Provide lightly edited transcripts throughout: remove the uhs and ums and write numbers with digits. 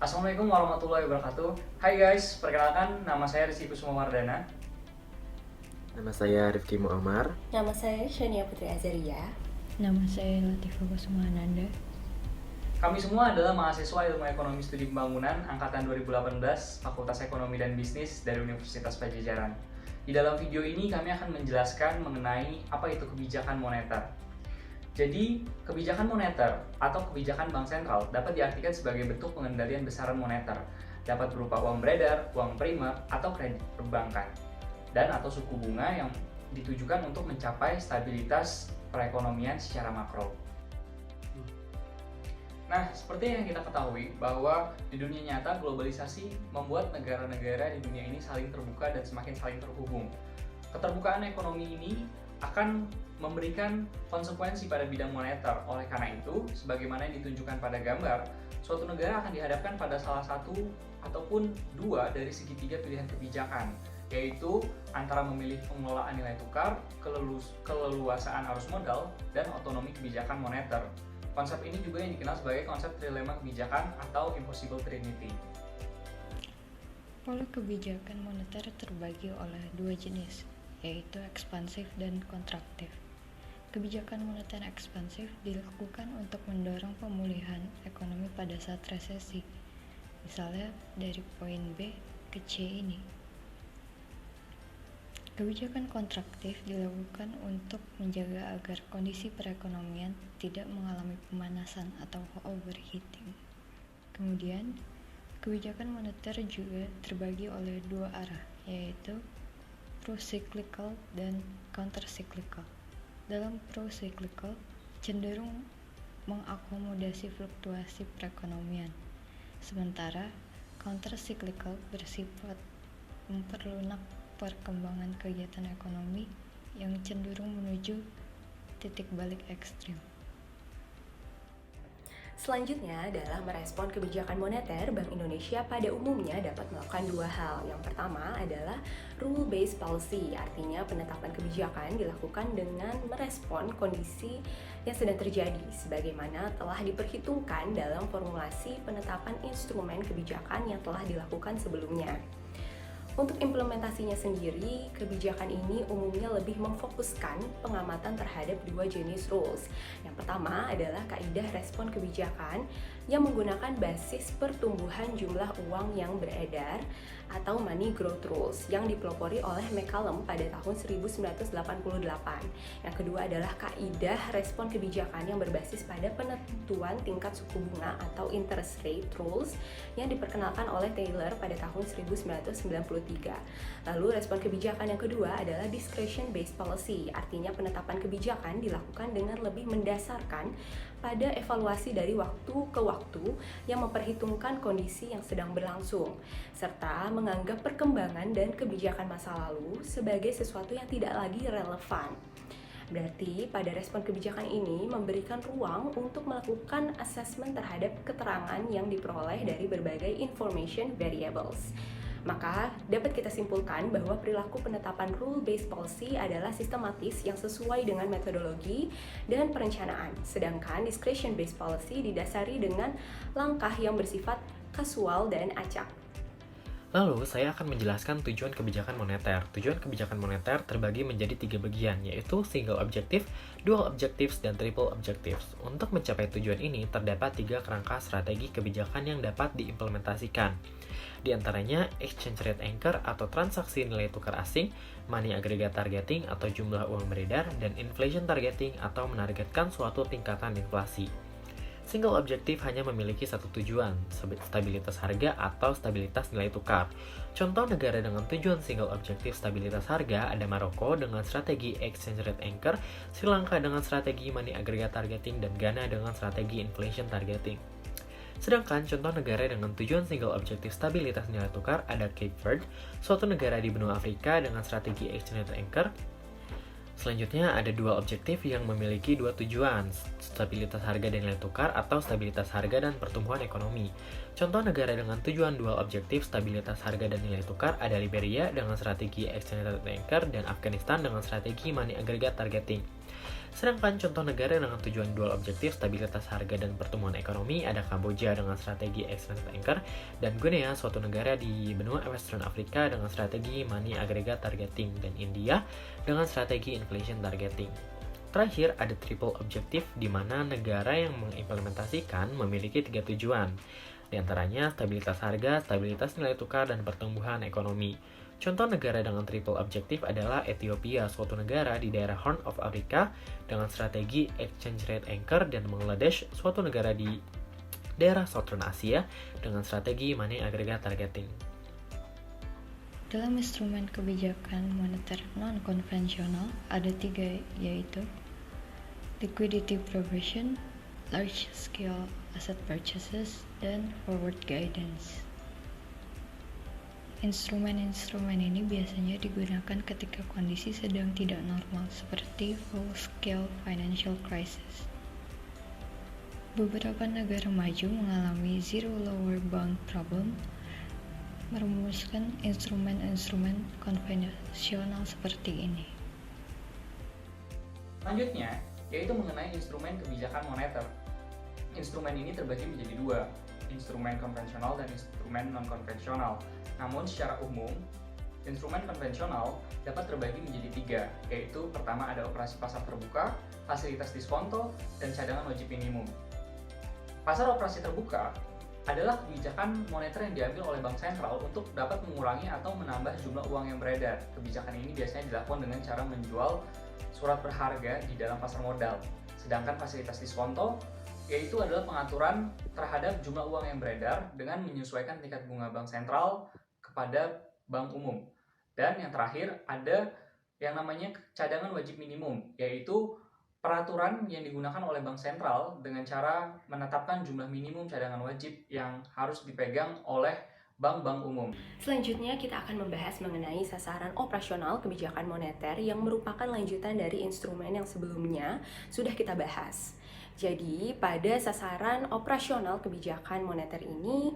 Assalamualaikum warahmatullahi wabarakatuh. Hai guys, perkenalkan nama saya Rizky Kusuma Wardana. Nama saya Rifki Muammar. Nama saya Shania Putri Azaria. Nama saya Latifah Kusuma Ananda. Kami semua adalah mahasiswa Ilmu Ekonomi Studi Pembangunan Angkatan 2018 Fakultas Ekonomi dan Bisnis dari Universitas Padjadjaran. Di dalam video ini kami akan menjelaskan mengenai apa itu kebijakan moneter. Jadi, kebijakan moneter atau kebijakan bank sentral dapat diartikan sebagai bentuk pengendalian besaran moneter, dapat berupa uang beredar, uang primer, atau kredit perbankan, dan atau suku bunga yang ditujukan untuk mencapai stabilitas perekonomian secara makro. Nah, seperti yang kita ketahui bahwa di dunia nyata globalisasi membuat negara-negara di dunia ini saling terbuka dan semakin saling terhubung. Keterbukaan ekonomi ini akan memberikan konsekuensi pada bidang moneter. Oleh karena itu, sebagaimana yang ditunjukkan pada gambar, suatu negara akan dihadapkan pada salah satu ataupun dua dari segitiga pilihan kebijakan, yaitu antara memilih pengelolaan nilai tukar, keleluasaan arus modal, dan otonomi kebijakan moneter. Konsep ini juga yang dikenal sebagai konsep trilema kebijakan atau Impossible Trinity. Pola kebijakan moneter terbagi oleh dua jenis, yaitu ekspansif dan kontraktif. Kebijakan moneter ekspansif dilakukan untuk mendorong pemulihan ekonomi pada saat resesi, misalnya dari poin B ke C ini. Kebijakan kontraktif dilakukan untuk menjaga agar kondisi perekonomian tidak mengalami pemanasan atau overheating. Kemudian, kebijakan moneter juga terbagi oleh dua arah, yaitu pro-cyclical dan counter-cyclical. Dalam pro-cyclical, cenderung mengakomodasi fluktuasi perekonomian, sementara counter-cyclical bersifat memperlunak perkembangan kegiatan ekonomi yang cenderung menuju titik balik ekstrim. Selanjutnya adalah merespon kebijakan moneter. Bank Indonesia pada umumnya dapat melakukan dua hal. Yang pertama adalah rule-based policy, artinya penetapan kebijakan dilakukan dengan merespon kondisi yang sedang terjadi, sebagaimana telah diperhitungkan dalam formulasi penetapan instrumen kebijakan yang telah dilakukan sebelumnya. Untuk implementasinya sendiri, kebijakan ini umumnya lebih memfokuskan pengamatan terhadap dua jenis rules. Yang pertama adalah kaidah respon kebijakan yang menggunakan basis pertumbuhan jumlah uang yang beredar atau money growth rules yang dipelopori oleh McCallum pada tahun 1988. Yang kedua adalah kaidah respon kebijakan yang berbasis pada penentuan tingkat suku bunga atau interest rate rules yang diperkenalkan oleh Taylor pada tahun 1993. Lalu respon kebijakan yang kedua adalah discretion based policy, artinya penetapan kebijakan dilakukan dengan lebih mendasarkan pada evaluasi dari waktu ke waktu yang memperhitungkan kondisi yang sedang berlangsung, serta menganggap perkembangan dan kebijakan masa lalu sebagai sesuatu yang tidak lagi relevan. Berarti pada respon kebijakan ini memberikan ruang untuk melakukan assessment terhadap keterangan yang diperoleh dari berbagai information variables. Maka dapat kita simpulkan bahwa perilaku penetapan rule-based policy adalah sistematis yang sesuai dengan metodologi dan perencanaan, sedangkan discretion-based policy didasari dengan langkah yang bersifat kasual dan acak. Lalu, saya akan menjelaskan tujuan kebijakan moneter. Tujuan kebijakan moneter terbagi menjadi 3 bagian, yaitu single objective, dual objectives, dan triple objectives. Untuk mencapai tujuan ini, terdapat 3 kerangka strategi kebijakan yang dapat diimplementasikan. Di antaranya, exchange rate anchor atau transaksi nilai tukar asing, money aggregate targeting atau jumlah uang beredar, dan inflation targeting atau menargetkan suatu tingkatan inflasi. Single objective hanya memiliki satu tujuan, stabilitas harga atau stabilitas nilai tukar. Contoh negara dengan tujuan single objective stabilitas harga ada Maroko dengan strategi exchange rate anchor, Sri Lanka dengan strategi money aggregate targeting, dan Ghana dengan strategi inflation targeting. Sedangkan contoh negara dengan tujuan single objective stabilitas nilai tukar ada Cape Verde, suatu negara di benua Afrika dengan strategi exchange rate anchor. Selanjutnya ada dual objektif yang memiliki dua tujuan, stabilitas harga dan nilai tukar atau stabilitas harga dan pertumbuhan ekonomi. Contoh negara dengan tujuan dual objektif stabilitas harga dan nilai tukar ada Liberia dengan strategi exchange rate anchor dan Afghanistan dengan strategi money aggregate targeting. Sedangkan contoh negara dengan tujuan dual objektif, stabilitas harga dan pertumbuhan ekonomi ada Kamboja dengan strategi expensive anchor, dan Guinea, suatu negara di benua Western Afrika dengan strategi money aggregate targeting, dan India dengan strategi inflation targeting. Terakhir, ada triple objektif di mana negara yang mengimplementasikan memiliki 3 tujuan. Di antaranya stabilitas harga, stabilitas nilai tukar, dan pertumbuhan ekonomi. Contoh negara dengan triple objektif adalah Ethiopia, suatu negara di daerah Horn of Africa dengan strategi exchange rate anchor, dan Bangladesh, suatu negara di daerah Southern Asia dengan strategi money aggregate targeting. Dalam instrumen kebijakan moneter non-konvensional ada 3, yaitu liquidity provision, large-scale asset purchases, dan forward guidance. Instrumen-instrumen ini biasanya digunakan ketika kondisi sedang tidak normal, seperti full-scale financial crisis. Beberapa negara maju mengalami zero lower bound problem, merumuskan instrumen-instrumen konvensional seperti ini. Selanjutnya, yaitu mengenai instrumen kebijakan moneter. Instrumen ini terbagi menjadi 2, instrumen konvensional dan instrumen non-konvensional. Namun secara umum, instrumen konvensional dapat terbagi menjadi 3, yaitu pertama ada operasi pasar terbuka, fasilitas diskonto, dan cadangan wajib minimum. Pasar operasi terbuka adalah kebijakan moneter yang diambil oleh bank sentral untuk dapat mengurangi atau menambah jumlah uang yang beredar. Kebijakan ini biasanya dilakukan dengan cara menjual surat berharga di dalam pasar modal. Sedangkan fasilitas diskonto yaitu adalah pengaturan terhadap jumlah uang yang beredar dengan menyesuaikan tingkat bunga bank sentral kepada bank umum. Dan yang terakhir ada yang namanya cadangan wajib minimum, yaitu peraturan yang digunakan oleh bank sentral dengan cara menetapkan jumlah minimum cadangan wajib yang harus dipegang oleh bank-bank umum. Selanjutnya kita akan membahas mengenai sasaran operasional kebijakan moneter yang merupakan lanjutan dari instrumen yang sebelumnya sudah kita bahas. Jadi pada sasaran operasional kebijakan moneter ini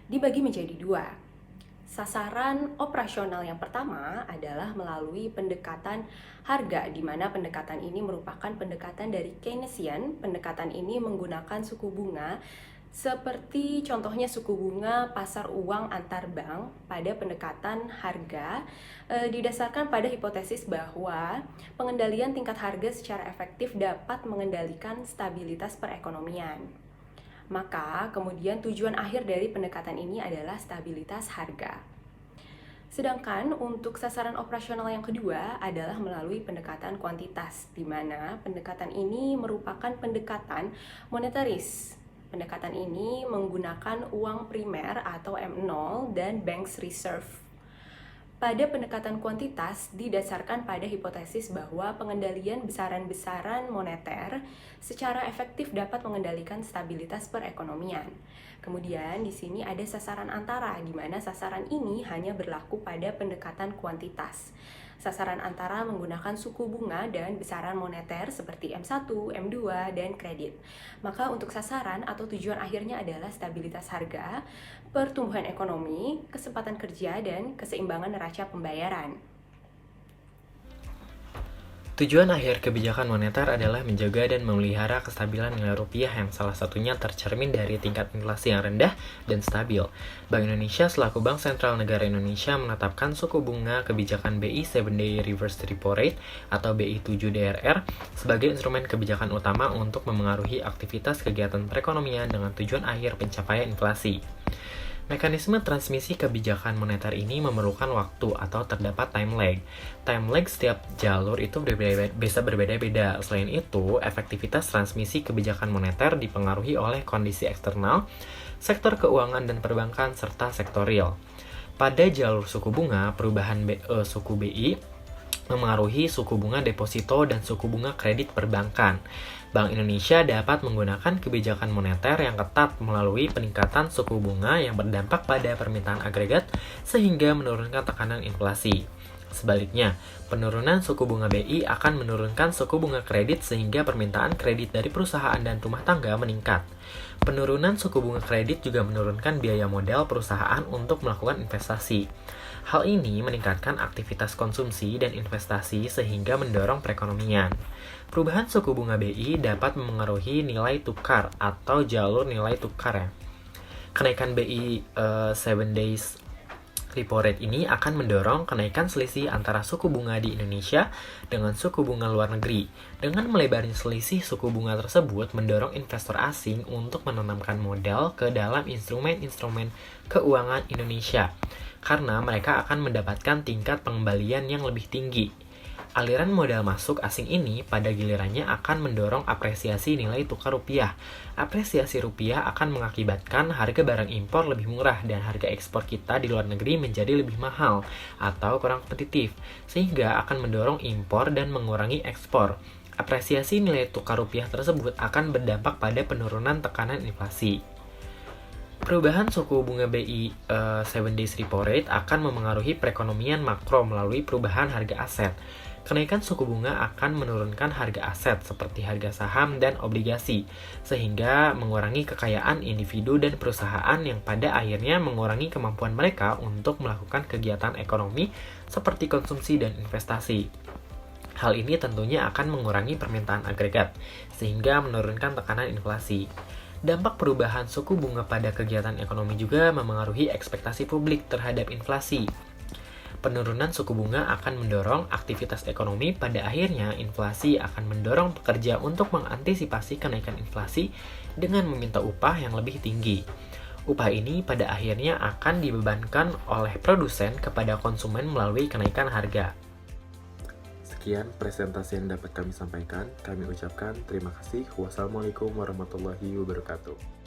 dibagi menjadi 2. Sasaran operasional yang pertama adalah melalui pendekatan harga, di mana pendekatan ini merupakan pendekatan dari Keynesian. Pendekatan ini menggunakan suku bunga seperti contohnya suku bunga pasar uang antar bank. Pada pendekatan harga didasarkan pada hipotesis bahwa pengendalian tingkat harga secara efektif dapat mengendalikan stabilitas perekonomian. Maka kemudian tujuan akhir dari pendekatan ini adalah stabilitas harga. Sedangkan untuk sasaran operasional yang kedua adalah melalui pendekatan kuantitas, di mana pendekatan ini merupakan pendekatan monetaris. Pendekatan ini menggunakan uang primer atau M0 dan Banks Reserve. Pada pendekatan kuantitas didasarkan pada hipotesis bahwa pengendalian besaran-besaran moneter secara efektif dapat mengendalikan stabilitas perekonomian. Kemudian di sini ada sasaran antara, di mana sasaran ini hanya berlaku pada pendekatan kuantitas. Sasaran antara menggunakan suku bunga dan besaran moneter seperti M1, M2, dan kredit. Maka untuk sasaran atau tujuan akhirnya adalah stabilitas harga, pertumbuhan ekonomi, kesempatan kerja, dan keseimbangan neraca pembayaran. Tujuan akhir kebijakan moneter adalah menjaga dan memelihara kestabilan nilai rupiah yang salah satunya tercermin dari tingkat inflasi yang rendah dan stabil. Bank Indonesia selaku Bank Sentral Negara Indonesia menetapkan suku bunga kebijakan BI 7-Day Reverse Repo Rate atau BI 7-DRR sebagai instrumen kebijakan utama untuk memengaruhi aktivitas kegiatan perekonomian dengan tujuan akhir pencapaian inflasi. Mekanisme transmisi kebijakan moneter ini memerlukan waktu atau terdapat time lag. Time lag setiap jalur itu bisa berbeda-beda. Selain itu, efektivitas transmisi kebijakan moneter dipengaruhi oleh kondisi eksternal, sektor keuangan dan perbankan, serta sektor real. Pada jalur suku bunga, perubahan suku BI memengaruhi suku bunga deposito dan suku bunga kredit perbankan. Bank Indonesia dapat menggunakan kebijakan moneter yang ketat melalui peningkatan suku bunga yang berdampak pada permintaan agregat sehingga menurunkan tekanan inflasi. Sebaliknya, penurunan suku bunga BI akan menurunkan suku bunga kredit sehingga permintaan kredit dari perusahaan dan rumah tangga meningkat. Penurunan suku bunga kredit juga menurunkan biaya modal perusahaan untuk melakukan investasi. Hal ini meningkatkan aktivitas konsumsi dan investasi sehingga mendorong perekonomian. Perubahan suku bunga BI dapat memengaruhi nilai tukar atau jalur nilai tukar ya. Kenaikan BI 7 days repo rate ini akan mendorong kenaikan selisih antara suku bunga di Indonesia dengan suku bunga luar negeri. Dengan melebarnya selisih suku bunga tersebut mendorong investor asing untuk menanamkan modal ke dalam instrumen-instrumen keuangan Indonesia, karena mereka akan mendapatkan tingkat pengembalian yang lebih tinggi. Aliran modal masuk asing ini pada gilirannya akan mendorong apresiasi nilai tukar rupiah. Apresiasi rupiah akan mengakibatkan harga barang impor lebih murah dan harga ekspor kita di luar negeri menjadi lebih mahal atau kurang kompetitif, sehingga akan mendorong impor dan mengurangi ekspor. Apresiasi nilai tukar rupiah tersebut akan berdampak pada penurunan tekanan inflasi. Perubahan suku bunga BI 7 days repo rate akan memengaruhi perekonomian makro melalui perubahan harga aset. Kenaikan suku bunga akan menurunkan harga aset seperti harga saham dan obligasi, sehingga mengurangi kekayaan individu dan perusahaan yang pada akhirnya mengurangi kemampuan mereka untuk melakukan kegiatan ekonomi seperti konsumsi dan investasi. Hal ini tentunya akan mengurangi permintaan agregat, sehingga menurunkan tekanan inflasi. Dampak perubahan suku bunga pada kegiatan ekonomi juga memengaruhi ekspektasi publik terhadap inflasi. Penurunan suku bunga akan mendorong aktivitas ekonomi, pada akhirnya inflasi akan mendorong pekerja untuk mengantisipasi kenaikan inflasi dengan meminta upah yang lebih tinggi. Upah ini pada akhirnya akan dibebankan oleh produsen kepada konsumen melalui kenaikan harga. Sekian presentasi yang dapat kami sampaikan. Kami ucapkan terima kasih. Wassalamualaikum warahmatullahi wabarakatuh.